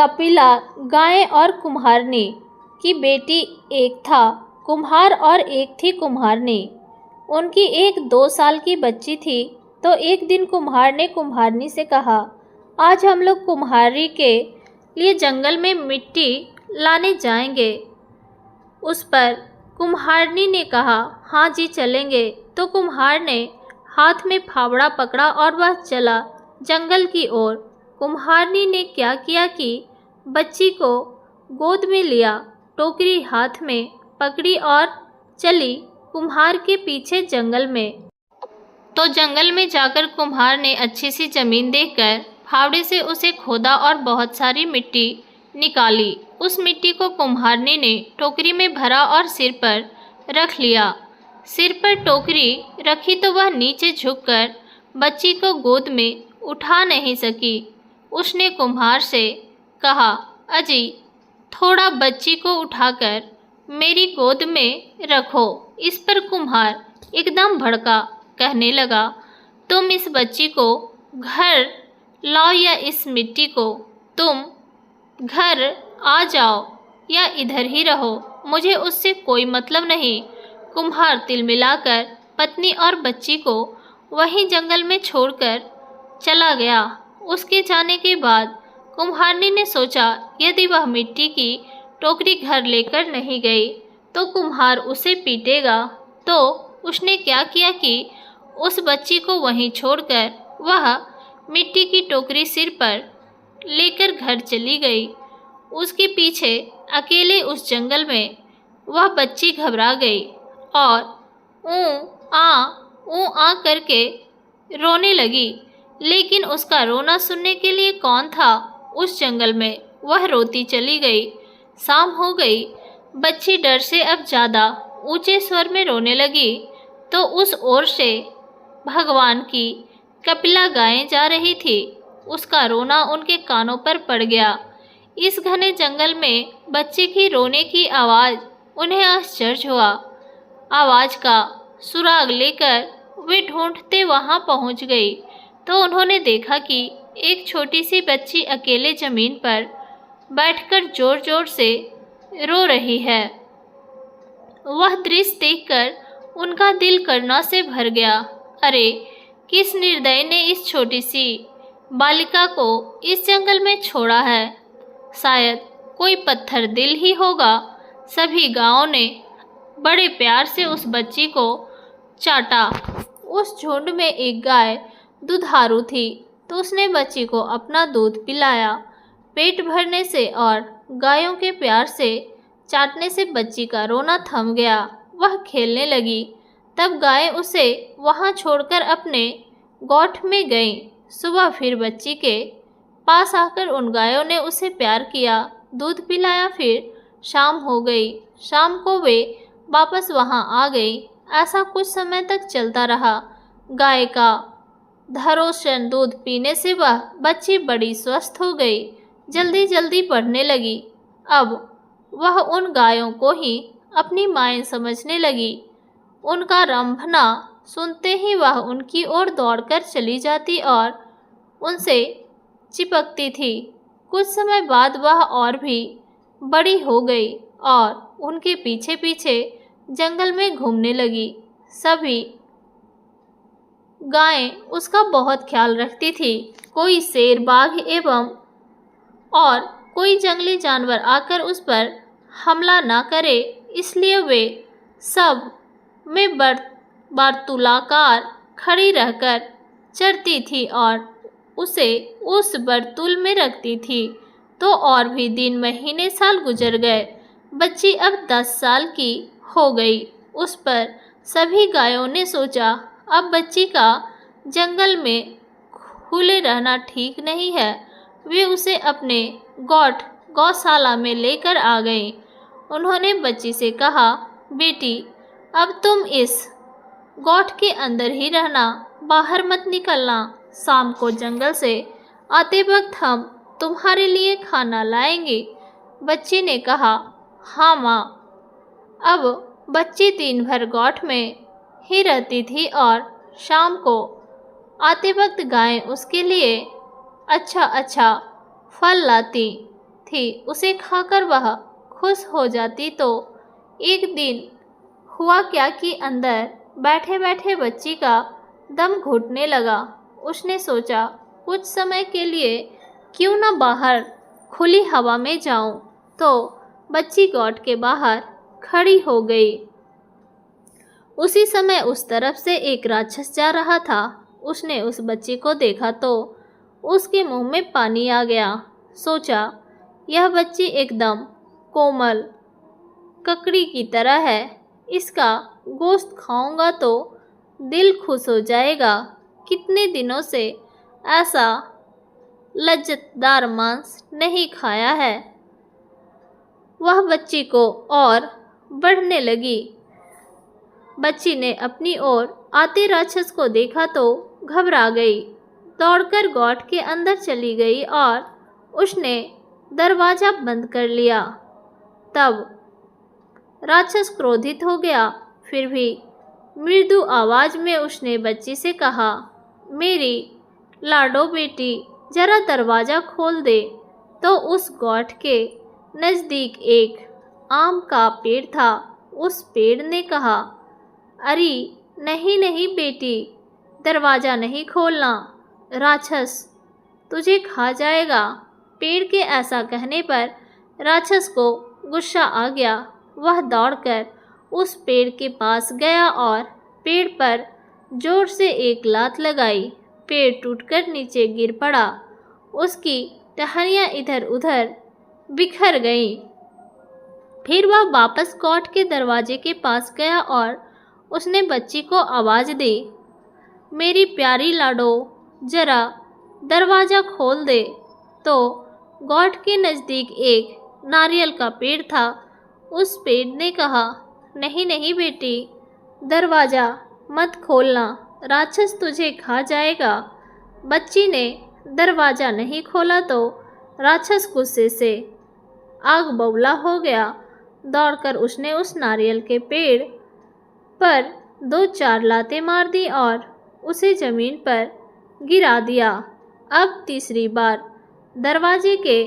कपिला गाय और कुम्हारनी की बेटी एक था कुम्हार और एक थी कुम्हारनी। उनकी एक 2 साल की बच्ची थी। तो एक दिन कुम्हार ने कुम्हारनी से कहा, आज हम लोग कुम्हारी के लिए जंगल में मिट्टी लाने जाएंगे। उस पर कुम्हारनी ने कहा, हाँ जी चलेंगे। तो कुम्हार ने हाथ में फावड़ा पकड़ा और वह चला जंगल की ओर। कुम्हारनी ने क्या किया कि बच्ची को गोद में लिया, टोकरी हाथ में पकड़ी और चली कुम्हार के पीछे जंगल में। तो जंगल में जाकर कुम्हार ने अच्छी सी जमीन देखकर फावड़े से उसे खोदा और बहुत सारी मिट्टी निकाली। उस मिट्टी को कुम्हारनी ने टोकरी में भरा और सिर पर रख लिया। सिर पर टोकरी रखी तो वह नीचे झुककर बच्ची को गोद में उठा नहीं सकी। उसने कुम्हार से कहा, अजी थोड़ा बच्ची को उठाकर मेरी गोद में रखो। इस पर कुम्हार एकदम भड़का, कहने लगा, तुम इस बच्ची को घर लाओ या इस मिट्टी को तुम घर आ जाओ या इधर ही रहो, मुझे उससे कोई मतलब नहीं। कुम्हार तिलमिलाकर पत्नी और बच्ची को वहीं जंगल में छोड़कर चला गया। उसके जाने के बाद कुम्हारनी ने सोचा, यदि वह मिट्टी की टोकरी घर लेकर नहीं गई तो कुम्हार उसे पीटेगा। तो उसने क्या किया कि उस बच्ची को वहीं छोड़कर वह मिट्टी की टोकरी सिर पर लेकर घर चली गई। उसके पीछे अकेले उस जंगल में वह बच्ची घबरा गई और ऊ आ करके रोने लगी। लेकिन उसका रोना सुनने के लिए कौन था उस जंगल में। वह रोती चली गई। शाम हो गई। बच्ची डर से अब ज़्यादा ऊंचे स्वर में रोने लगी। तो उस ओर से भगवान की कपिला गायें जा रही थी। उसका रोना उनके कानों पर पड़ गया। इस घने जंगल में बच्चे की रोने की आवाज़ उन्हें आश्चर्य हुआ। आवाज़ का सुराग लेकर वे ढूंढते वहां पहुंच गई तो उन्होंने देखा कि एक छोटी सी बच्ची अकेले ज़मीन पर बैठकर जोर जोर से रो रही है। वह दृश्य देखकर उनका दिल करुणा से भर गया। अरे, किस निर्दयी ने इस छोटी सी बालिका को इस जंगल में छोड़ा है। शायद कोई पत्थर दिल ही होगा। सभी गांवों ने बड़े प्यार से उस बच्ची को चाटा। उस झुंड में एक गाय दुधारू थी तो उसने बच्ची को अपना दूध पिलाया। पेट भरने से और गायों के प्यार से चाटने से बच्ची का रोना थम गया। वह खेलने लगी। तब गाय उसे वहां छोड़कर अपने गोठ में गई। सुबह फिर बच्ची के पास आकर उन गायों ने उसे प्यार किया, दूध पिलाया। फिर शाम हो गई। शाम को वे वापस वहां आ गई। ऐसा कुछ समय तक चलता रहा। गाय का धरोशन दूध पीने से वह बच्ची बड़ी स्वस्थ हो गई, जल्दी जल्दी बढ़ने लगी। अब वह उन गायों को ही अपनी माएँ समझने लगी। उनका रंभना सुनते ही वह उनकी ओर दौड़कर चली जाती और उनसे चिपकती थी। कुछ समय बाद वह और भी बड़ी हो गई और उनके पीछे पीछे जंगल में घूमने लगी। सभी गायें उसका बहुत ख्याल रखती थी। कोई शेर, बाघ एवं और कोई जंगली जानवर आकर उस पर हमला ना करे, इसलिए वे सब में बर्तुलाकार खड़ी रहकर चरती थी और उसे उस बर्तुल में रखती थी। तो और भी दिन, महीने, साल गुजर गए। बच्ची अब 10 साल की हो गई। उस पर सभी गायों ने सोचा, अब बच्ची का जंगल में खुले रहना ठीक नहीं है। वे उसे अपने गौशाला में लेकर आ गई। उन्होंने बच्ची से कहा, बेटी अब तुम इस गोठ के अंदर ही रहना, बाहर मत निकलना। शाम को जंगल से आते वक्त हम तुम्हारे लिए खाना लाएंगे। बच्ची ने कहा, हाँ माँ। अब बच्ची दिन भर गोठ में ही रहती थी और शाम को आते वक्त गायें उसके लिए अच्छा अच्छा फल लाती। थी उसे खाकर वह खुश हो जाती, तो एक दिन हुआ क्या कि अंदर बैठे बैठे बच्ची का दम घुटने लगा। उसने सोचा कुछ समय के लिए क्यों न बाहर खुली हवा में जाऊं, तो बच्ची गॉट के बाहर खड़ी हो गई। उसी समय उस तरफ से एक राक्षस जा रहा था। उसने उस बच्ची को देखा तो उसके मुंह में पानी आ गया। सोचा यह बच्ची एकदम कोमल ककड़ी की तरह है, इसका गोश्त खाऊंगा तो दिल खुश हो जाएगा। कितने दिनों से ऐसा लज्जतदार मांस नहीं खाया है। वह बच्ची को और बढ़ने लगी। बच्ची ने अपनी ओर आते राक्षस को देखा तो घबरा गई, दौड़कर गॉट के अंदर चली गई और उसने दरवाज़ा बंद कर लिया। तब राक्षस क्रोधित हो गया, फिर भी मृदु आवाज़ में उसने बच्ची से कहा, मेरी लाडो बेटी, जरा दरवाज़ा खोल दे। तो उस गॉट के नज़दीक एक आम का पेड़ था। उस पेड़ ने कहा, अरे नहीं नहीं बेटी, दरवाज़ा नहीं खोलना, राक्षस तुझे खा जाएगा। पेड़ के ऐसा कहने पर राक्षस को गुस्सा आ गया। वह दौड़कर उस पेड़ के पास गया और पेड़ पर जोर से एक लात लगाई। पेड़ टूटकर नीचे गिर पड़ा। उसकी टहनियाँ इधर उधर बिखर गईं। फिर वह वापस गॉट के दरवाजे के पास गया और उसने बच्ची को आवाज़ दी, मेरी प्यारी लाडो, जरा दरवाज़ा खोल दे। तो गॉट के नज़दीक एक नारियल का पेड़ था। उस पेड़ ने कहा, नहीं नहीं बेटी, दरवाज़ा मत खोलना, राक्षस तुझे खा जाएगा। बच्ची ने दरवाज़ा नहीं खोला तो राक्षस गुस्से से आग बबूला हो गया। दौड़कर उसने उस नारियल के पेड़ पर 2-4 लातें मार दी और उसे ज़मीन पर गिरा दिया। अब तीसरी बार दरवाजे के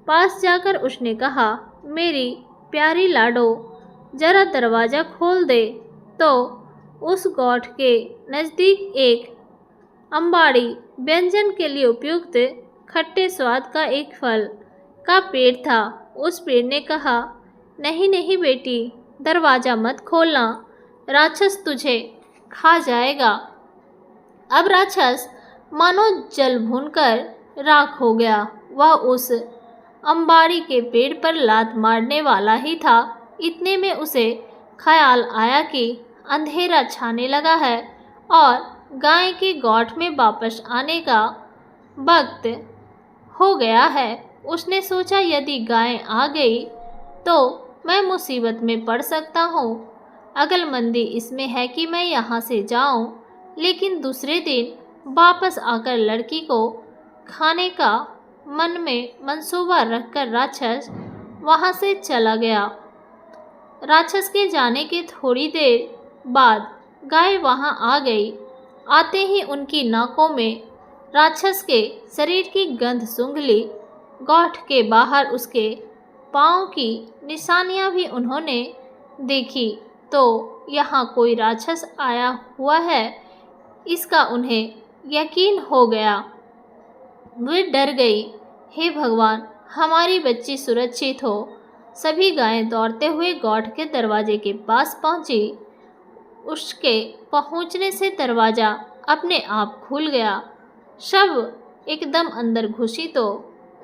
पास जाकर उसने कहा, मेरी प्यारी लाडो, जरा दरवाज़ा खोल दे। तो उस गॉट के नज़दीक एक अंबाड़ी व्यंजन के लिए उपयुक्त खट्टे स्वाद का एक फल का पेड़ था। उस पेड़ ने कहा, नहीं नहीं बेटी, दरवाज़ा मत खोलना, राक्षस तुझे खा जाएगा। अब राक्षस मानो जल भूनकर राख हो गया। वह उस अंबाड़ी के पेड़ पर लात मारने वाला ही था। इतने में उसे ख्याल आया कि अंधेरा छाने लगा है और गाय के गॉट में वापस आने का वक्त हो गया है। उसने सोचा, यदि गाय आ गई तो मैं मुसीबत में पड़ सकता हूँ। अक्लमंदी इसमें है कि मैं यहाँ से जाऊँ। लेकिन दूसरे दिन वापस आकर लड़की को खाने का मन में मंसूबा रखकर राक्षस वहाँ से चला गया। राक्षस के जाने के थोड़ी देर बाद गाय वहाँ आ गई। आते ही उनकी नाकों में राक्षस के शरीर की गंध सूंघ ली। गॉट के बाहर उसके पाँव की निशानियाँ भी उन्होंने देखी। तो यहाँ कोई राक्षस आया हुआ है, इसका उन्हें यकीन हो गया। वे डर गई। हे भगवान, हमारी बच्ची सुरक्षित हो। सभी गायें दौड़ते हुए गॉट के दरवाजे के पास पहुंची। उसके पहुंचने से दरवाज़ा अपने आप खुल गया। सब एकदम अंदर घुसी तो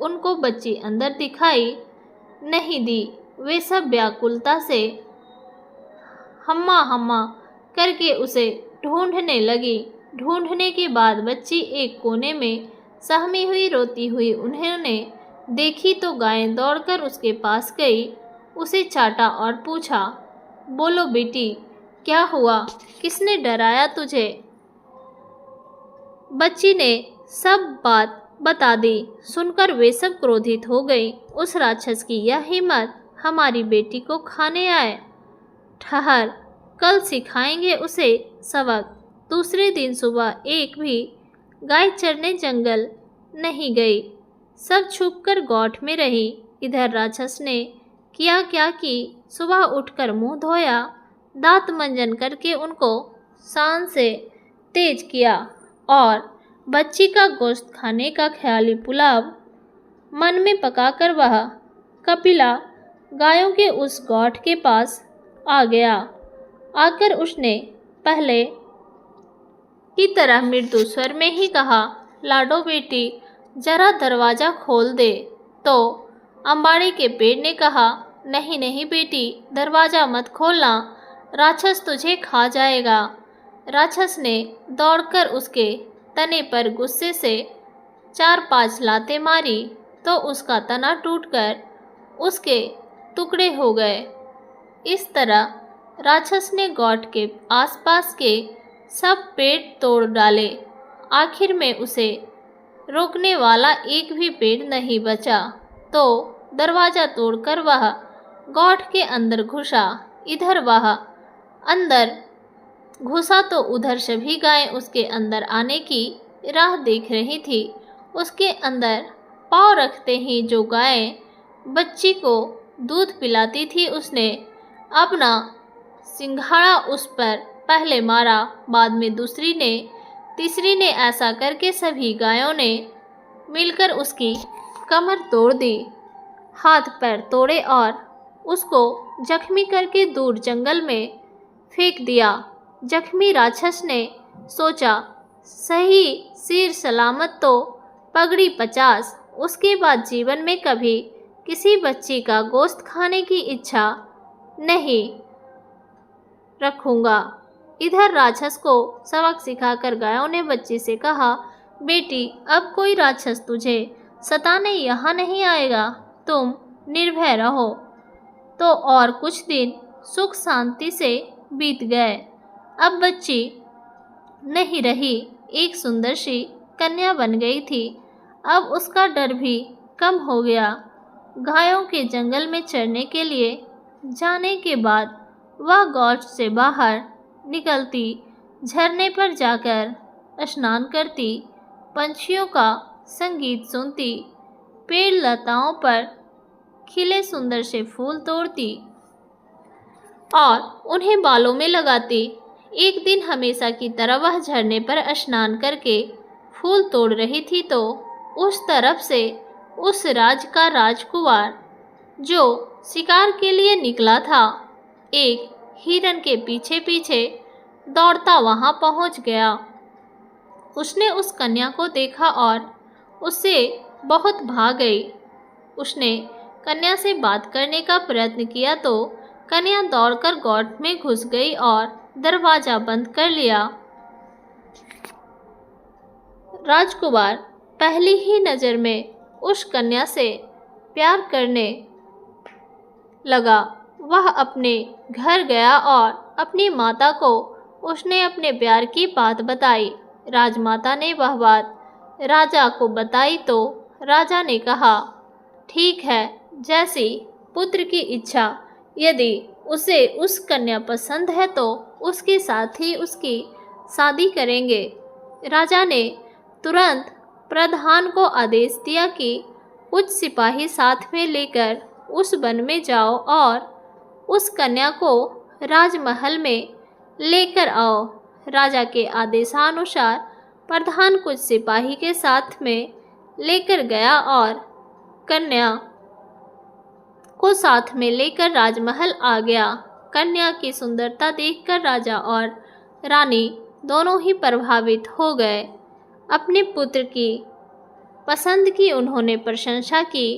उनको बच्ची अंदर दिखाई नहीं दी। वे सब व्याकुलता से हम्मा हम्मा करके उसे ढूंढने लगी। ढूंढने के बाद बच्ची एक कोने में सहमी हुई रोती हुई उन्होंने देखी तो गायें दौड़कर उसके पास गई, उसे चाटा और पूछा, बोलो बेटी, क्या हुआ? किसने डराया तुझे? बच्ची ने सब बात बता दी। सुनकर वे सब क्रोधित हो गई। उस राक्षस की यह हिम्मत हमारी बेटी को खाने आए। ठहर, कल सिखाएंगे उसे सबक। दूसरे दिन सुबह एक भी गाय चरने जंगल नहीं गई। सब छुपकर गौठ में रही। इधर राक्षस ने किया क्या कि सुबह उठकर मुंह धोया, दांत मंजन करके उनको शान से तेज किया और बच्ची का गोश्त खाने का ख्याली पुलाव मन में पकाकर वह कपिला गायों के उस गौठ के पास आ गया। आकर उसने पहले की तरह मृदु स्वर में ही कहा, लाडो बेटी जरा दरवाज़ा खोल दे। तो अंबाड़ी के पेड़ ने कहा, नहीं नहीं बेटी, दरवाज़ा मत खोलना, राक्षस तुझे खा जाएगा। राक्षस ने दौड़कर उसके तने पर गुस्से से 4-5 लातें मारी तो उसका तना टूटकर उसके टुकड़े हो गए। इस तरह राक्षस ने गौठ के आसपास के सब पेड़ तोड़ डाले। आखिर में उसे रोकने वाला एक भी पेड़ नहीं बचा तो दरवाज़ा तोड़कर वह गौठ के अंदर घुसा। इधर वह अंदर घुसा तो उधर सभी गायें उसके अंदर आने की राह देख रही थी। उसके अंदर पाँव रखते ही जो गाय बच्ची को दूध पिलाती थी उसने अपना सिंघाड़ा उस पर पहले मारा, बाद में दूसरी ने, तीसरी ने, ऐसा करके सभी गायों ने मिलकर उसकी कमर तोड़ दी, हाथ पैर तोड़े और उसको जख्मी करके दूर जंगल में फेंक दिया। जख्मी राक्षस ने सोचा, सही सिर सलामत तो पगड़ी 50, उसके बाद जीवन में कभी किसी बच्ची का गोश्त खाने की इच्छा नहीं रखूँगा। इधर राक्षस को सबक सिखाकर गायों ने बच्ची से कहा, बेटी अब कोई राक्षस तुझे सताने यहाँ नहीं आएगा, तुम निर्भय रहो। तो और कुछ दिन सुख शांति से बीत गए। अब बच्ची नहीं रही, एक सुंदर सी कन्या बन गई थी। अब उसका डर भी कम हो गया। गायों के जंगल में चरने के लिए जाने के बाद वह गौठ से बाहर निकलती, झरने पर जाकर स्नान करती, पंछियों का संगीत सुनती, पेड़ लताओं पर खिले सुंदर से फूल तोड़ती और उन्हें बालों में लगाती। एक दिन हमेशा की तरह वह झरने पर स्नान करके फूल तोड़ रही थी तो उस तरफ से उस राज का राजकुमार जो शिकार के लिए निकला था, एक हिरन के पीछे पीछे दौड़ता वहां पहुंच गया। उसने उस कन्या को देखा और उससे बहुत भाग गई। उसने कन्या से बात करने का प्रयत्न किया तो कन्या दौड़कर गौठ में घुस गई और दरवाज़ा बंद कर लिया। राजकुमार पहली ही नज़र में उस कन्या से प्यार करने लगा। वह अपने घर गया और अपनी माता को उसने अपने प्यार की बात बताई। राजमाता ने वह बात राजा को बताई तो राजा ने कहा, ठीक है, जैसी पुत्र की इच्छा, यदि उसे उस कन्या पसंद है तो उसके साथ ही उसकी शादी करेंगे। राजा ने तुरंत प्रधान को आदेश दिया कि कुछ सिपाही साथ में लेकर उस वन में जाओ और उस कन्या को राजमहल में लेकर आओ। राजा के आदेशानुसार प्रधान कुछ सिपाही के साथ में लेकर गया और कन्या को साथ में लेकर राजमहल आ गया। कन्या की सुंदरता देखकर राजा और रानी दोनों ही प्रभावित हो गए। अपने पुत्र की पसंद की उन्होंने प्रशंसा की।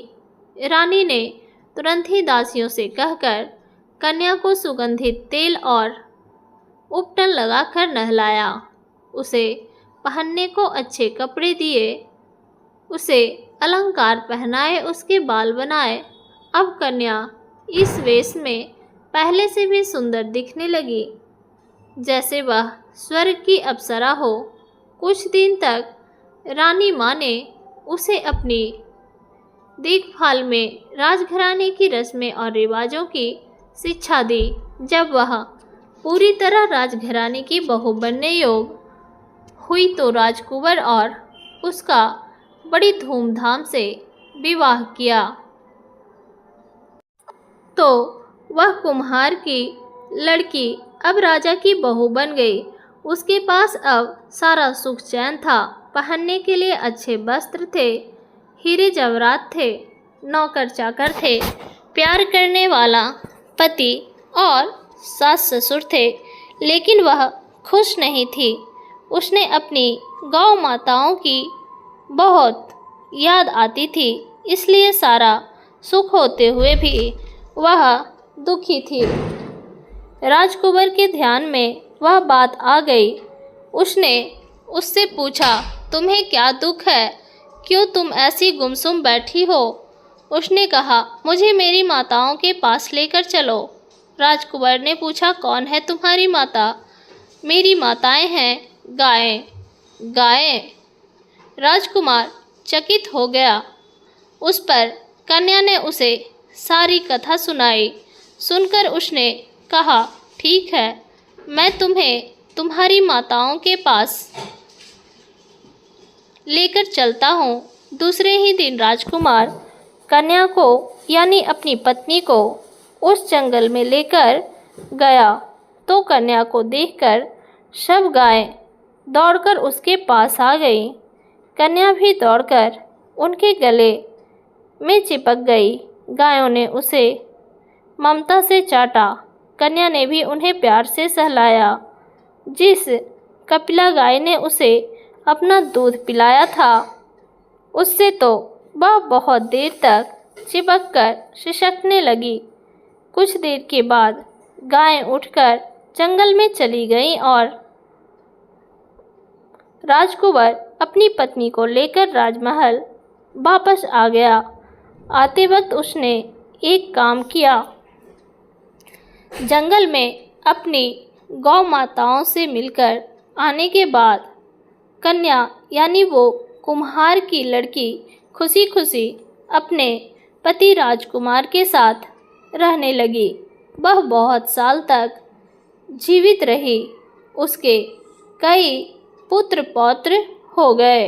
रानी ने तुरंत ही दासियों से कहकर कन्या को सुगंधित तेल और उपटन लगाकर नहलाया, उसे पहनने को अच्छे कपड़े दिए, उसे अलंकार पहनाए, उसके बाल बनाए। अब कन्या इस वेश में पहले से भी सुंदर दिखने लगी, जैसे वह स्वर्ग की अप्सरा हो। कुछ दिन तक रानी माँ ने उसे अपनी देखभाल में राजघराने की रस्में और रिवाजों की शिक्षा दी। जब वह पूरी तरह राजघराने की बहू बनने योग्य हुई तो राजकुंवर और उसका बड़ी धूमधाम से विवाह किया तो वह कुम्हार की लड़की अब राजा की बहू बन गई। उसके पास अब सारा सुख चैन था। पहनने के लिए अच्छे वस्त्र थे, हीरे जवाहरात थे, नौकर चाकर थे, प्यार करने वाला पति और सास ससुर थे। लेकिन वह खुश नहीं थी। उसने अपनी गौ माताओं की बहुत याद आती थी, इसलिए सारा सुख होते हुए भी वह दुखी थी। राजकुमार के ध्यान में वह बात आ गई। उसने उससे पूछा, तुम्हें क्या दुख है? क्यों तुम ऐसी गुमसुम बैठी हो? उसने कहा, मुझे मेरी माताओं के पास लेकर चलो। राजकुमार ने पूछा, कौन है तुम्हारी माता? मेरी माताएं हैं गायें। गायें? राजकुमार चकित हो गया। उस पर कन्या ने उसे सारी कथा सुनाई। सुनकर उसने कहा, ठीक है, मैं तुम्हें तुम्हारी माताओं के पास लेकर चलता हूँ। दूसरे ही दिन राजकुमार कन्या को यानी अपनी पत्नी को उस जंगल में लेकर गया तो कन्या को देखकर सब गायें दौड़कर उसके पास आ गई। कन्या भी दौड़कर उनके गले में चिपक गई। गायों ने उसे ममता से चाटा। कन्या ने भी उन्हें प्यार से सहलाया। जिस कपिला गाय ने उसे अपना दूध पिलाया था, उससे तो वह बहुत देर तक चिपककर सिसकने लगी। कुछ देर के बाद गायें उठकर जंगल में चली गईं और राजकुमार अपनी पत्नी को लेकर राजमहल वापस आ गया। आते वक्त उसने एक काम किया। जंगल में अपनी गौ माताओं से मिलकर आने के बाद कन्या यानी वो कुम्हार की लड़की खुशी खुशी अपने पति राजकुमार के साथ रहने लगी। वह बहुत साल तक जीवित रही। उसके कई पुत्र पौत्र हो गए।